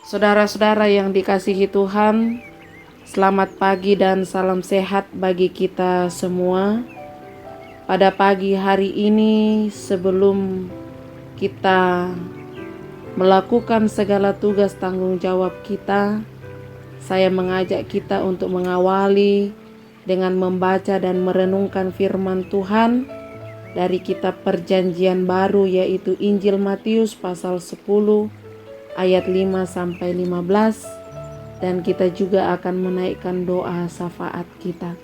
Saudara-saudara yang dikasihi Tuhan, selamat pagi dan salam sehat bagi kita semua. Pada pagi hari ini, sebelum kita melakukan segala tugas tanggung jawab kita, saya mengajak kita untuk mengawali dengan membaca dan merenungkan firman Tuhan dari kitab Perjanjian Baru, yaitu Injil Matius pasal 10 ayat 5-15, dan kita juga akan menaikkan doa syafaat kita.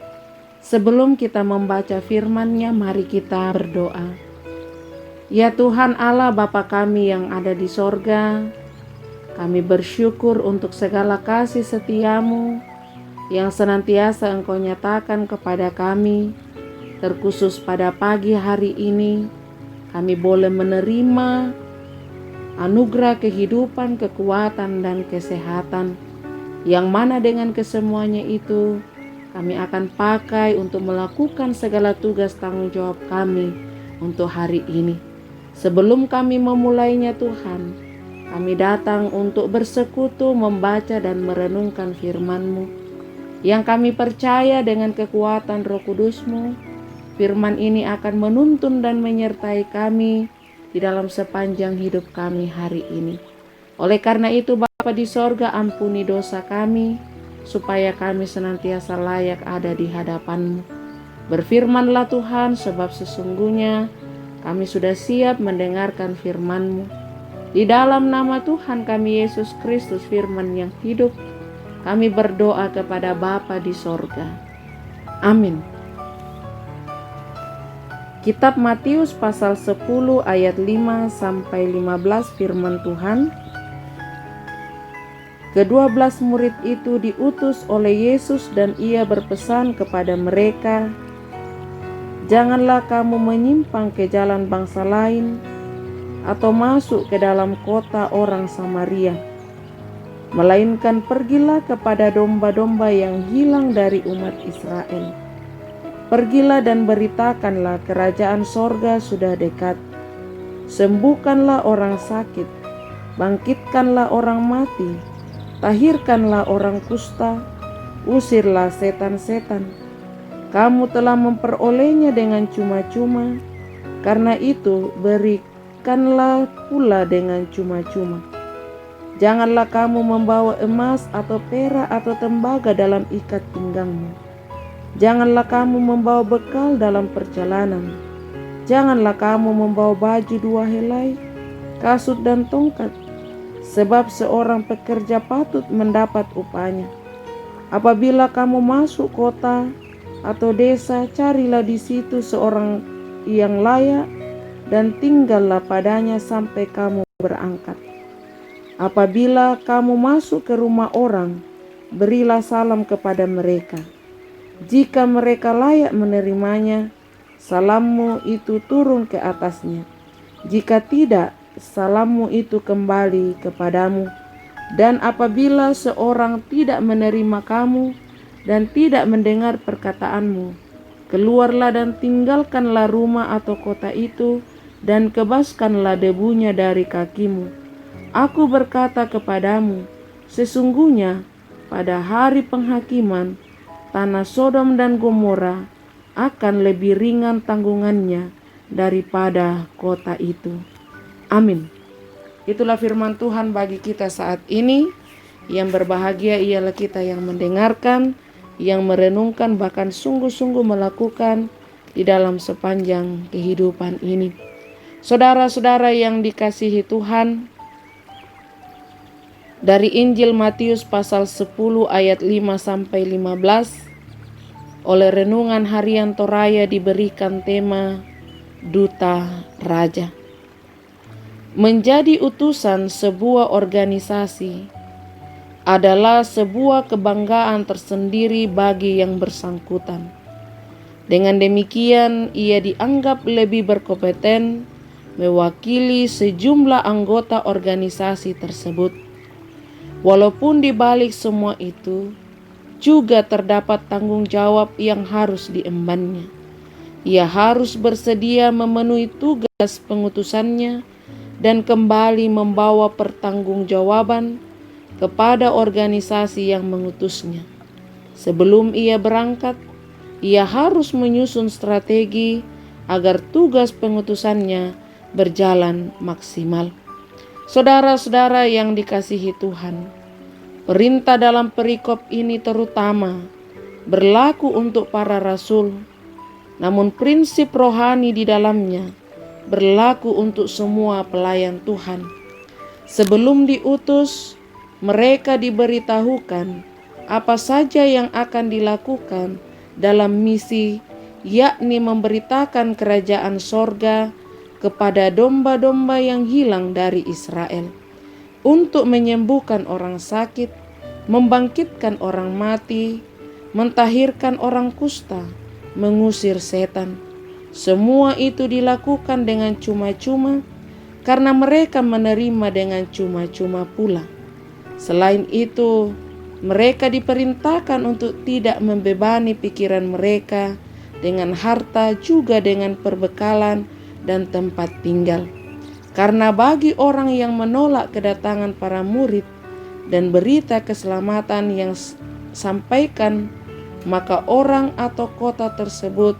Sebelum kita membaca firman-Nya, mari kita berdoa. Ya Tuhan Allah Bapa kami yang ada di sorga, kami bersyukur untuk segala kasih setia-Mu yang senantiasa Engkau nyatakan kepada kami. Terkhusus pada pagi hari ini, kami boleh menerima anugerah kehidupan, kekuatan, dan kesehatan, yang mana dengan kesemuanya itu kami akan pakai untuk melakukan segala tugas tanggung jawab kami untuk hari ini. Sebelum kami memulainya Tuhan, kami datang untuk bersekutu, membaca dan merenungkan firman-Mu, yang kami percaya dengan kekuatan Roh Kudus-Mu, firman ini akan menuntun dan menyertai kami di dalam sepanjang hidup kami hari ini. Oleh karena itu, Bapa di sorga, ampuni dosa kami, supaya kami senantiasa layak ada di hadapan-Mu. Berfirmanlah Tuhan, sebab sesungguhnya kami sudah siap mendengarkan firman-Mu. Di dalam nama Tuhan kami Yesus Kristus, firman yang hidup, kami berdoa kepada Bapa di sorga. Amin. Kitab Matius pasal 10 ayat 5-15 firman Tuhan. Ke-12 murid itu diutus oleh Yesus dan ia berpesan kepada mereka, "Janganlah kamu menyimpang ke jalan bangsa lain atau masuk ke dalam kota orang Samaria, melainkan pergilah kepada domba-domba yang hilang dari umat Israel. Pergilah dan beritakanlah kerajaan sorga sudah dekat. Sembuhkanlah orang sakit, bangkitkanlah orang mati, tahirkanlah orang kusta, usirlah setan-setan. Kamu telah memperolehnya dengan cuma-cuma, karena itu berikanlah pula dengan cuma-cuma. Janganlah kamu membawa emas atau perak atau tembaga dalam ikat pinggangmu. Janganlah kamu membawa bekal dalam perjalanan. Janganlah kamu membawa baju 2 helai, kasut dan tongkat, sebab seorang pekerja patut mendapat upahnya. Apabila kamu masuk kota atau desa, carilah di situ seorang yang layak dan tinggallah padanya sampai kamu berangkat. Apabila kamu masuk ke rumah orang, berilah salam kepada mereka. Jika mereka layak menerimanya, salammu itu turun ke atasnya. Jika tidak, salammu itu kembali kepadamu. Dan apabila seorang tidak menerima kamu dan tidak mendengar perkataanmu, keluarlah dan tinggalkanlah rumah atau kota itu dan kebaskanlah debunya dari kakimu. Aku berkata kepadamu, sesungguhnya pada hari penghakiman, tanah Sodom dan Gomora akan lebih ringan tanggungannya daripada kota itu." Amin. Itulah firman Tuhan bagi kita saat ini. Yang berbahagia ialah kita yang mendengarkan, yang merenungkan, bahkan sungguh-sungguh melakukan di dalam sepanjang kehidupan ini. Saudara-saudara yang dikasihi Tuhan, dari Injil Matius pasal 10 ayat 5-15, oleh Renungan Harian Toraya diberikan tema Duta Raja. Menjadi utusan sebuah organisasi adalah sebuah kebanggaan tersendiri bagi yang bersangkutan. Dengan demikian, ia dianggap lebih berkompeten mewakili sejumlah anggota organisasi tersebut. Walaupun di balik semua itu juga terdapat tanggung jawab yang harus diembannya. Ia harus bersedia memenuhi tugas pengutusannya dan kembali membawa pertanggungjawaban kepada organisasi yang mengutusnya. Sebelum ia berangkat, ia harus menyusun strategi agar tugas pengutusannya berjalan maksimal. Saudara-saudara yang dikasihi Tuhan, perintah dalam perikop ini terutama berlaku untuk para rasul, namun prinsip rohani di dalamnya berlaku untuk semua pelayan Tuhan. Sebelum diutus, mereka diberitahukan apa saja yang akan dilakukan dalam misi, yakni memberitakan kerajaan sorga kepada domba-domba yang hilang dari Israel, untuk menyembuhkan orang sakit, membangkitkan orang mati, mentahirkan orang kusta, mengusir setan. Semua itu dilakukan dengan cuma-cuma karena mereka menerima dengan cuma-cuma pula. Selain itu, mereka diperintahkan untuk tidak membebani pikiran mereka dengan harta, juga dengan perbekalan dan tempat tinggal. Karena bagi orang yang menolak kedatangan para murid dan berita keselamatan yang sampaikan, maka orang atau kota tersebut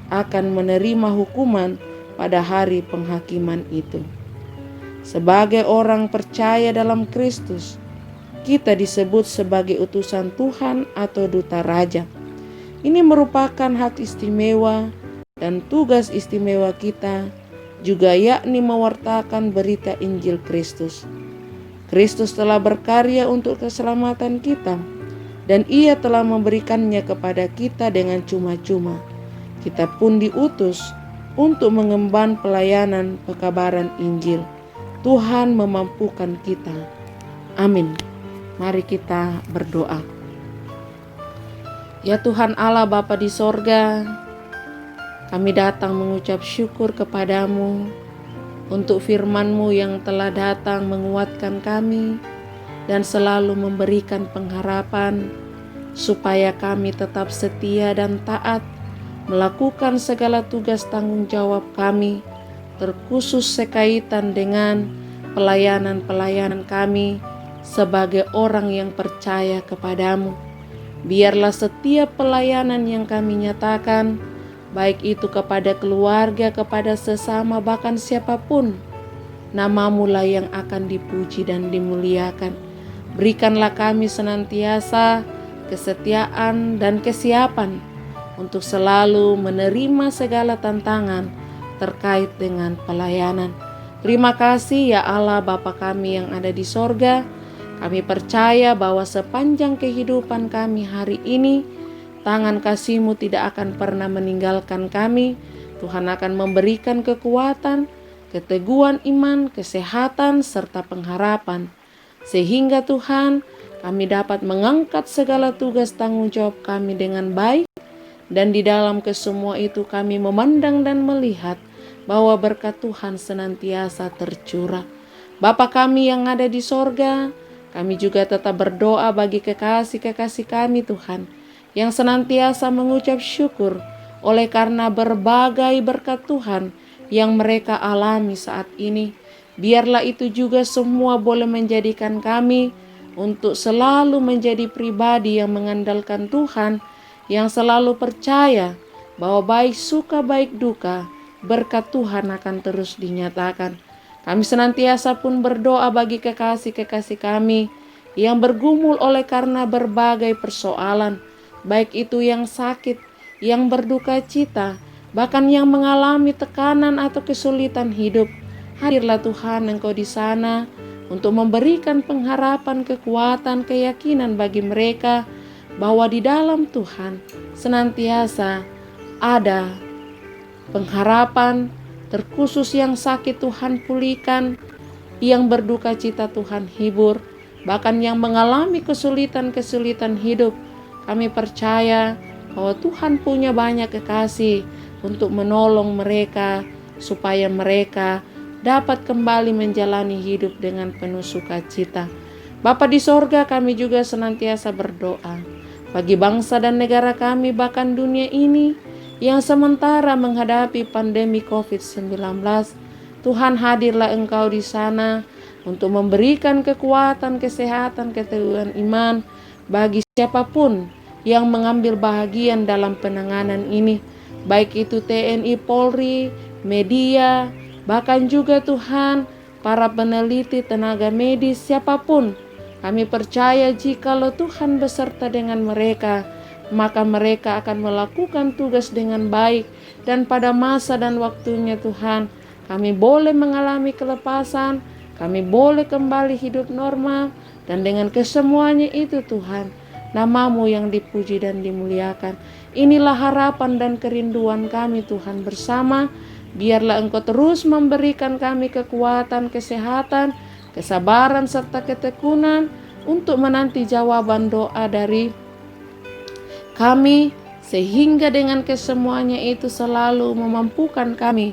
akan menerima hukuman pada hari penghakiman itu. Sebagai orang percaya dalam Kristus, kita disebut sebagai utusan Tuhan atau duta raja. Ini merupakan hak istimewa dan tugas istimewa kita juga, yakni mewartakan berita Injil Kristus. Kristus telah berkarya untuk keselamatan kita, dan Ia telah memberikannya kepada kita dengan cuma-cuma. Kita pun diutus untuk mengemban pelayanan pekabaran Injil. Tuhan memampukan kita. Amin. Mari kita berdoa. Ya Tuhan Allah Bapa di sorga, kami datang mengucap syukur kepadamu untuk firman-Mu yang telah datang menguatkan kami dan selalu memberikan pengharapan supaya kami tetap setia dan taat melakukan segala tugas tanggung jawab kami, terkhusus sekaitan dengan pelayanan-pelayanan kami sebagai orang yang percaya kepadamu. Biarlah setiap pelayanan yang kami nyatakan, baik itu kepada keluarga, kepada sesama, bahkan siapapun, nama-Mu lah yang akan dipuji dan dimuliakan. Berikanlah kami senantiasa kesetiaan dan kesiapan untuk selalu menerima segala tantangan terkait dengan pelayanan. Terima kasih ya Allah Bapa kami yang ada di sorga. Kami percaya bahwa sepanjang kehidupan kami hari ini, tangan kasih-Mu tidak akan pernah meninggalkan kami. Tuhan akan memberikan kekuatan, keteguhan iman, kesehatan, serta pengharapan. Sehingga Tuhan, kami dapat mengangkat segala tugas tanggung jawab kami dengan baik. Dan di dalam kesemua itu kami memandang dan melihat bahwa berkat Tuhan senantiasa tercurah. Bapa kami yang ada di sorga, kami juga tetap berdoa bagi kekasih-kekasih kami Tuhan, yang senantiasa mengucap syukur oleh karena berbagai berkat Tuhan yang mereka alami saat ini. Biarlah itu juga semua boleh menjadikan kami untuk selalu menjadi pribadi yang mengandalkan Tuhan, yang selalu percaya bahwa baik suka baik duka berkat Tuhan akan terus dinyatakan. Kami senantiasa pun berdoa bagi kekasih-kekasih kami yang bergumul oleh karena berbagai persoalan, baik itu yang sakit, yang berduka cita, bahkan yang mengalami tekanan atau kesulitan hidup. Hadirlah Tuhan, Engkau di sana untuk memberikan pengharapan, kekuatan, keyakinan bagi mereka bahwa di dalam Tuhan senantiasa ada pengharapan, terkhusus yang sakit Tuhan pulihkan, yang berduka cita Tuhan hibur, bahkan yang mengalami kesulitan-kesulitan hidup. Kami percaya bahwa Tuhan punya banyak kekasih untuk menolong mereka supaya mereka dapat kembali menjalani hidup dengan penuh sukacita. Bapa di sorga, kami juga senantiasa berdoa bagi bangsa dan negara kami, bahkan dunia ini yang sementara menghadapi pandemi COVID-19. Tuhan, hadirlah Engkau di sana untuk memberikan kekuatan, kesehatan, keteguhan iman bagi siapapun yang mengambil bahagian dalam penanganan ini, baik itu TNI, Polri, media, bahkan juga Tuhan, para peneliti, tenaga medis, siapapun. Kami percaya jikalau Tuhan beserta dengan mereka, maka mereka akan melakukan tugas dengan baik. Dan pada masa dan waktunya Tuhan, kami boleh mengalami kelepasan, kami boleh kembali hidup normal. Dan dengan kesemuanya itu Tuhan, Nama-Mu yang dipuji dan dimuliakan. Inilah harapan dan kerinduan kami Tuhan bersama. Biarlah Engkau terus memberikan kami kekuatan, kesehatan, kesabaran serta ketekunan untuk menanti jawaban doa dari kami, sehingga dengan kesemuanya itu selalu memampukan kami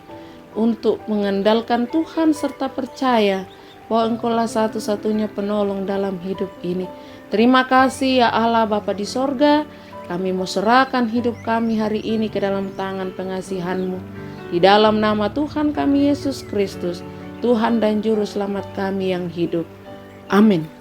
untuk mengandalkan Tuhan serta percaya bahwa Engkaulah satu-satunya penolong dalam hidup ini. Terima kasih ya Allah Bapa di sorga. Kami mau serahkan hidup kami hari ini ke dalam tangan pengasihan-Mu. Di dalam nama Tuhan kami Yesus Kristus, Tuhan dan Juru Selamat kami yang hidup. Amin.